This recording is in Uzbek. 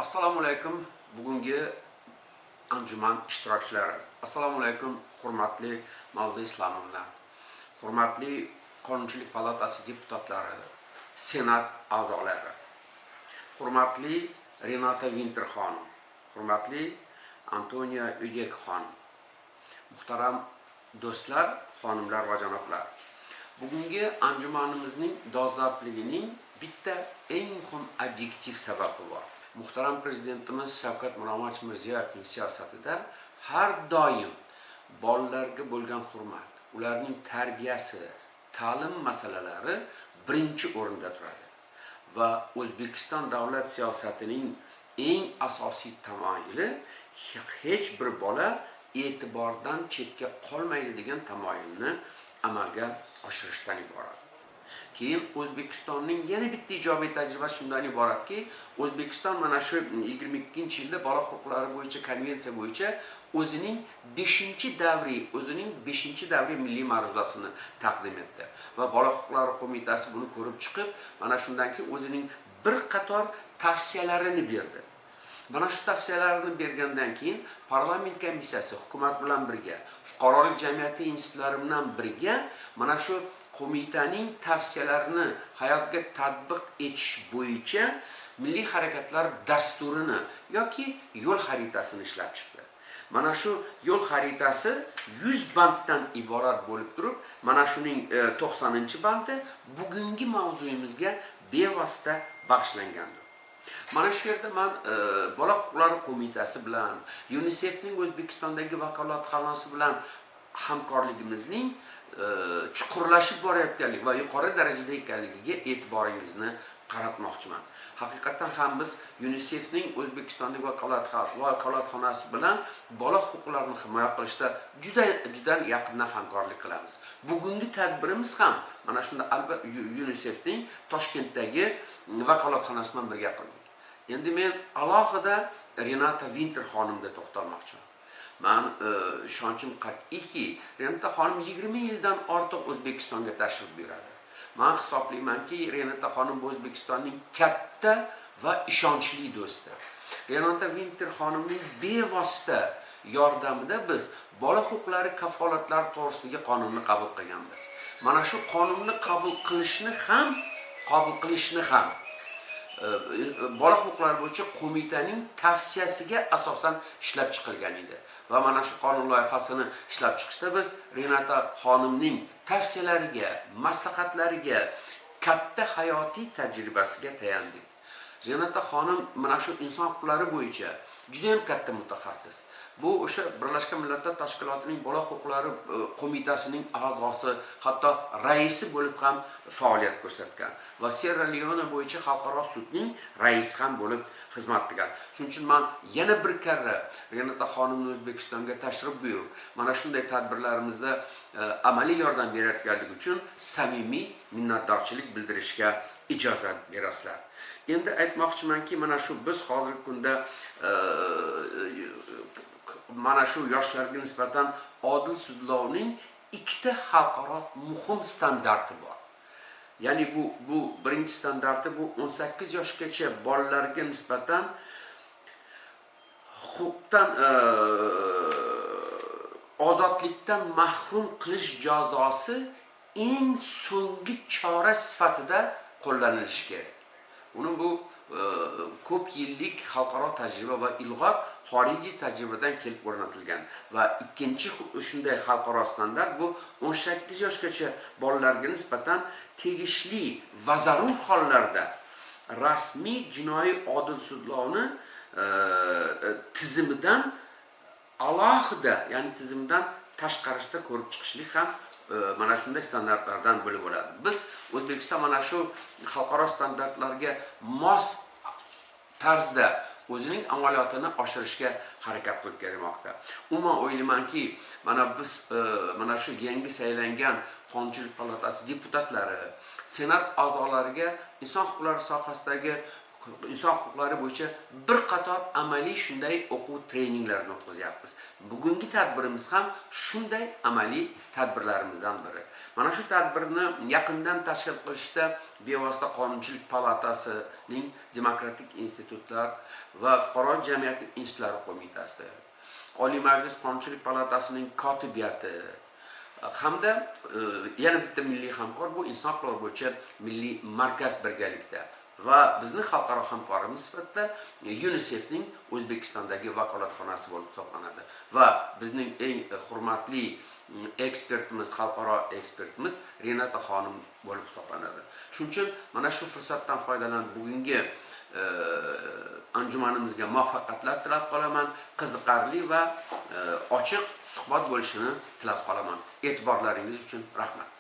Assalomu alaykum bugungi anjuman ishtirokchilari. Assalomu alaykum hurmatli Mavlud Islomovlar. Hurmatli Qonunchilik palatasi deputatlari, Senat a'zolari. Hurmatli Renata Vinter xonim, hurmatli Antonia Udek xonim. Muhtaram do'stlar, xonimlar va janoblar. Bugungi anjumanimizning dolzarbligining bitta eng muhim obyektiv sababi bor. Muhtaram prezidentimiz Shavkat Mirziyoyevning siyosatida har doim bolalarga bo'lgan hurmat, ularning tarbiyasi, ta'lim masalalari birinchi o'rinda turadi. Va O'zbekiston davlat siyosatining eng asosiy tamoyili hech bir bola e'tibordan chetga qolmaydi degan tamoyilni amalga oshirishdan iborat. Keyin O'zbekistonning yana bitta ijobiy tajribasi shundan iboratki, O'zbekiston mana shu 22-yilda bola huquqlari bo'yicha konvensiya bo'yicha o'zining 5-davriy milliy ma'ruzasini taqdim etdi va bola huquqlari qo'mitasi buni ko'rib chiqib, mana shundan keyin o'zining bir qator tavsiyalarini berdi. Mana shu tavsiyalarni bergandan keyin parlament komissiyasi hukumat bilan birga, fuqarolik jamiyati institutlari bilan birga mana shu qo'mitaning tavsiyalarini hayotga tatbiq etish bo'yicha milliy harakatlar dasturini yoki yo'l xaritasini ishlab chiqdi. Mana shu yo'l xaritasi 100 banddan iborat bo'lib turib, mana shuning 90-bandi bugungi mavzuyimizga bevosita bag'ishlangandir. Mana shu yerda men bola huquqlari qo'mitasi bilan, UNICEFning O'zbekistondagi vakolatxonasi bilan hamkorligimizning chuqurlashib borayotganligi va yuqori darajada ekanligiga e'tiboringizni qaratmoqchiman. Haqiqatan ham biz UNICEFning O'zbekistondagi vakolatxonasi bilan bola huquqlarini himoya qilishda juda yaqindan hamkorlik qilamiz. Bugungi tadbirimiz ham mana shunda albatta UNICEFning Toshkentdagi vakolatxonasi bilan birga qildik. Endi men alohida Renata Vinter xonimga to'xtalmoqchiman. Men ishonchim qat'iyki, Renata xonim 20 yildan ortiq O'zbekistonga tashrif buyuradi. Men hisoblaymanki, Renata xonim O'zbekistonning katta va ishonchli do'sti. Renata Vinter xonimning bevosita yordamida biz bola huquqlari kafolatlari to'g'risidagi qonunni qabul qilganmiz. Mana shu qonunni qabul qilishni ham bola huquqlari bo'yicha qo'mitaning tavsiyasiga asosan ishlab chiqilgan edi. Va mana shu qonun loyihasini ishlab chiqishda biz Renata xonimning tavsiyalariga, maslahatlariga, katta hayotiy tajribasiga tayandik. Renata xonim mana shu inson huquqlari bo'yicha juda ham katta mutaxassis. Bu o'sha Birlashgan Millatlar Tashkilotining bola huquqlari qo'mitasining a'zosi, hatto raisi bo'lib ham faoliyat ko'rsatgan va Sierra Leone bo'yicha xalqaro sudning raisi ham bo'lib xizmat qilgan. Shuning uchun men yana bir karra Renata xonimni O'zbekistonga tashrif buyurib, mana shunday tadbirlarimizda amaliy yordam berayotganligi uchun samimiy minnatdorchilik bildirishga ijozat berasizlar. Endi aytmoqchimanki, mana shu biz hozirgi kunda mana shu yoshlarga nisbatan odil sudlovning ikkita xalqaro muhim standarti bor. Ya'ni bu birinchi standarti bu 18 yoshgacha bolalarga nisbatan huquqdan ozodlikdan mahrum qilish jazosi eng so'nggi chora sifatida qo'llanilishi kerak. Uni bu ko'p yillik xalqaro tajriba va ilg'or xorijiy tajribadan kelib o'rnatilgan va ikkinchi shunday xalqaro standart bu 18 yoshgacha bolalarga nisbatan tegishli va zarur hollarda rasmiy jinoiy odil sudlovni tizimidan alohida, ya'ni tizimdan tashqarida ko'rib chiqishlik ham mana shunday standartlardan bo'lib bo'ladi. Biz O'zbekiston mana shu xalqaro standartlarga mos tarzda o'zining amaliyotini oshirishga harakat qilib kelmoqda. Umuman o'ylaymanki, biz mana shu yangi saylangan Qonunchilik palatasi deputatlari, Senat a'zolariga inson huquqlari sohasidagi inson huquqlari bo'yicha bir qator amaliy shunday o'quv treninglarni o'tkazyapmiz. Bugungi tadbirimiz ham shunday amaliy tadbirlarimizdan biri. Mana shu tadbirni yaqindan tashkil qilishda bevosita Qonunchilik palatasining Demokratik institutlar va Fuqaro jamiyati institutlari qo'mitasi, Oliy Majlis Qonunchilik palatasining kotibiyati hamda yana bitta milliy hamkor bu inson huquqlari bo'yicha milliy markaz birgalikda va bizning xalqaro hamkorimiz sifatida UNICEFning O'zbekistondagi vakolatxonasi bo'lib hisoblanadi va bizning eng hurmatli ekspertimiz, xalqaro ekspertimiz Renata xonim bo'lib hisoblanadi. Shuning uchun mana shu fursatdan foydalanib bugungi anjumanimizga muvaffaqiyatlar tilab qolaman. Qiziqarli va ochiq suhbat bo'lishini tilab qolaman. E'tiborlaringiz uchun rahmat.